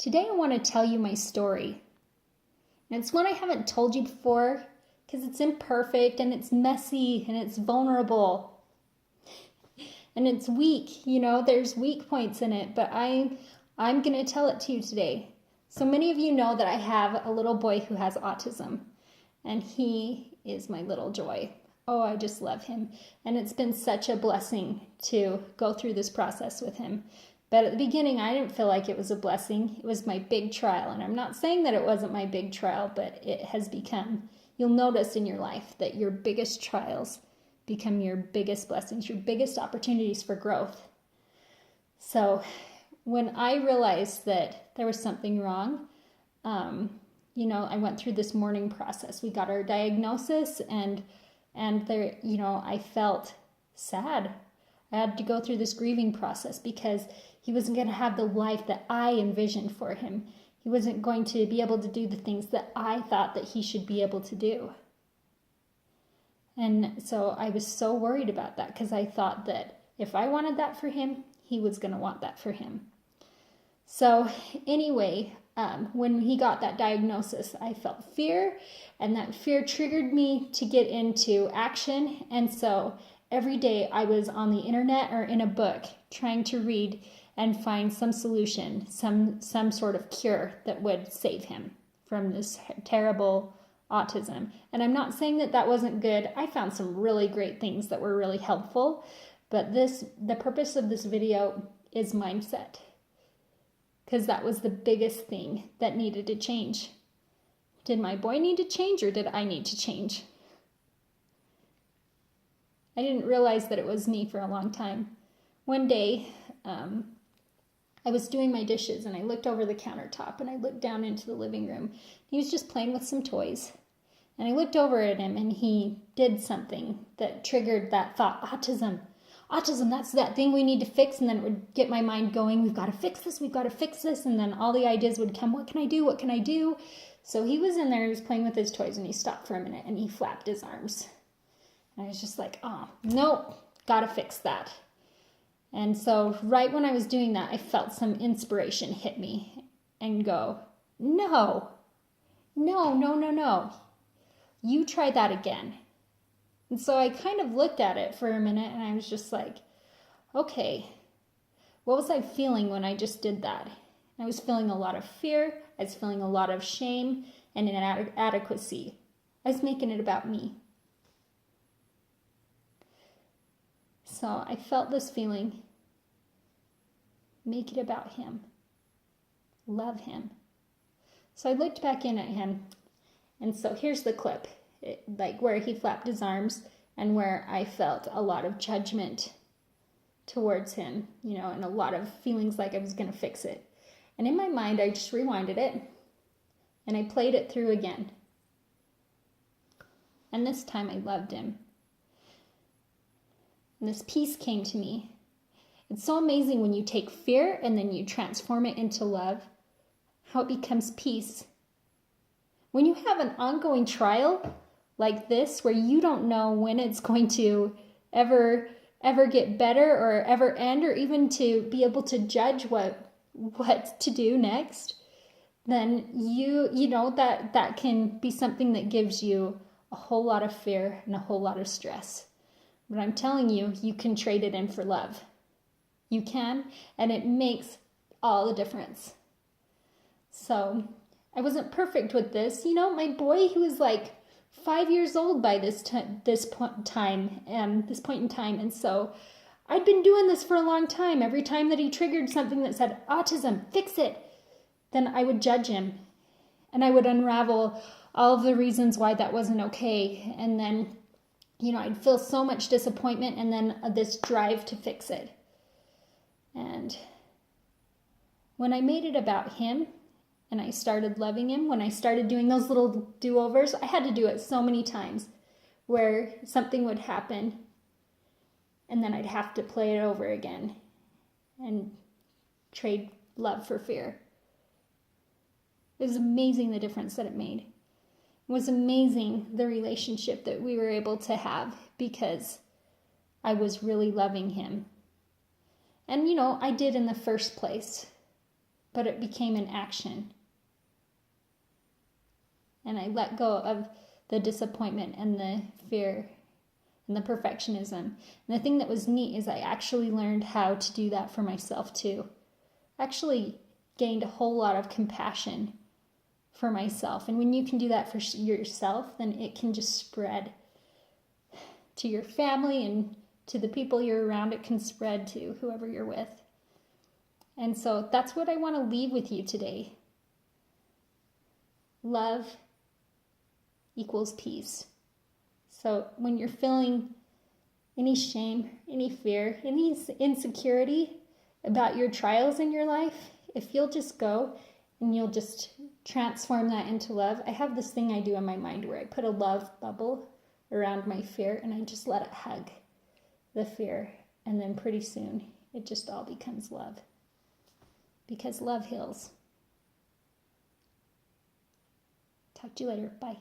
Today I want to tell you my story. And it's one I haven't told you before because it's imperfect and it's messy and it's vulnerable. And it's weak, there's weak points in it, but I'm going to tell it to you today. So many of you know that I have a little boy who has autism, and he is my little joy. Oh, I just love him. And it's been such a blessing to go through this process with him. But at the beginning, I didn't feel like it was a blessing. It was my big trial. And I'm not saying that it wasn't my big trial, but it has become. You'll notice in your life that your biggest trials become your biggest blessings, your biggest opportunities for growth. So when I realized that there was something wrong, I went through this mourning process. We got our diagnosis and there, I felt sad. I had to go through this grieving process because he wasn't going to have the life that I envisioned for him. He wasn't going to be able to do the things that I thought that he should be able to do. And so I was so worried about that because I thought that if I wanted that for him, he was going to want that for him. So anyway, when he got that diagnosis, I felt fear, and that fear triggered me to get into action. And so every day I was on the internet or in a book trying to read and find some solution, some sort of cure that would save him from this terrible autism. And I'm not saying that wasn't good. I found some really great things that were really helpful, but the purpose of this video is mindset, because that was the biggest thing that needed to change. Did my boy need to change, or did I need to change? I didn't realize that it was me for a long time. One day, I was doing my dishes and I looked over the countertop and I looked down into the living room. He was just playing with some toys. And I looked over at him and he did something that triggered that thought, autism. Autism, that's that thing we need to fix. And then it would get my mind going, we've got to fix this, we've got to fix this. And then all the ideas would come, what can I do, what can I do? So he was in there, he was playing with his toys, and he stopped for a minute and he flapped his arms. And I was just like, oh, nope, got to fix that. And so right when I was doing that, I felt some inspiration hit me and go, no. You try that again. And so I kind of looked at it for a minute and I was just like, okay, what was I feeling when I just did that? I was feeling a lot of fear. I was feeling a lot of shame and inadequacy. I was making it about me. So I felt this feeling, make it about him, love him. So I looked back in at him, and so here's the clip, like where he flapped his arms and where I felt a lot of judgment towards him, and a lot of feelings like I was going to fix it. And in my mind, I just rewinded it, and I played it through again. And this time I loved him. And this peace came to me. It's so amazing when you take fear and then you transform it into love, how it becomes peace. When you have an ongoing trial like this, where you don't know when it's going to ever get better or ever end, or even to be able to judge what to do next, then that can be something that gives you a whole lot of fear and a whole lot of stress. But I'm telling you, you can trade it in for love. You can, and it makes all the difference. So I wasn't perfect with this. My boy, he was like 5 years old by this point in time. And so I'd been doing this for a long time. Every time that he triggered something that said, autism, fix it, then I would judge him. And I would unravel all of the reasons why that wasn't okay. And then I'd feel so much disappointment and then this drive to fix it. And when I made it about him and I started loving him, when I started doing those little do-overs, I had to do it so many times where something would happen and then I'd have to play it over again and trade love for fear. It was amazing the difference that it made. It was amazing the relationship that we were able to have because I was really loving him. And I did in the first place. but it became an action. And I let go of the disappointment and the fear and the perfectionism. And the thing that was neat is I actually learned how to do that for myself too. Actually gained a whole lot of compassion for myself. And when you can do that for yourself, then it can just spread to your family and to the people you're around. It can spread to whoever you're with. And so that's what I want to leave with you today. Love equals peace. So when you're feeling any shame, any fear, any insecurity about your trials in your life, if you'll just go and you'll just transform that into love. I have this thing I do in my mind where I put a love bubble around my fear and I just let it hug the fear. And then pretty soon it just all becomes love. Because love heals. Talk to you later. Bye.